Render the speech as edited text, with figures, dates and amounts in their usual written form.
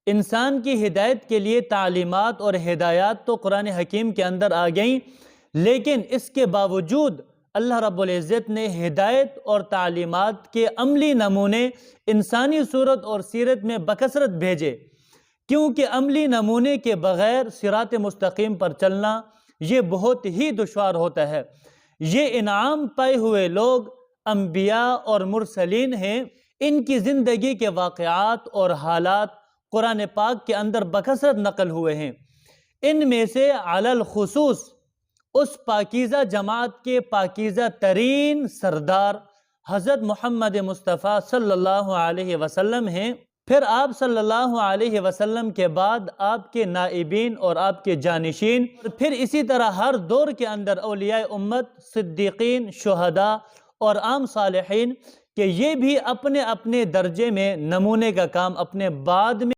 انسان کی ہدایت کے لیے تعلیمات اور ہدایات تو قرآن حکیم کے اندر آ گئیں، لیکن اس کے باوجود اللہ رب العزت نے ہدایت اور تعلیمات کے عملی نمونے انسانی صورت اور سیرت میں بکثرت بھیجے، کیونکہ عملی نمونے کے بغیر صراط مستقیم پر چلنا یہ بہت ہی دشوار ہوتا ہے۔ یہ انعام پائے ہوئے لوگ انبیاء اور مرسلین ہیں، ان کی زندگی کے واقعات اور حالات قرآن پاک کے اندر بکثرت نقل ہوئے ہیں۔ ان میں سے علی الخصوص اس پاکیزہ جماعت کے پاکیزہ ترین سردار حضرت محمد مصطفیٰ صلی اللہ علیہ وسلم ہیں، پھر آپ صلی اللہ علیہ وسلم کے بعد آپ کے نائبین اور آپ کے جانشین، اور پھر اسی طرح ہر دور کے اندر اولیاء امت، صدیقین، شہداء اور عام صالحین کہ یہ بھی اپنے اپنے درجے میں نمونے کا کام اپنے بعد میں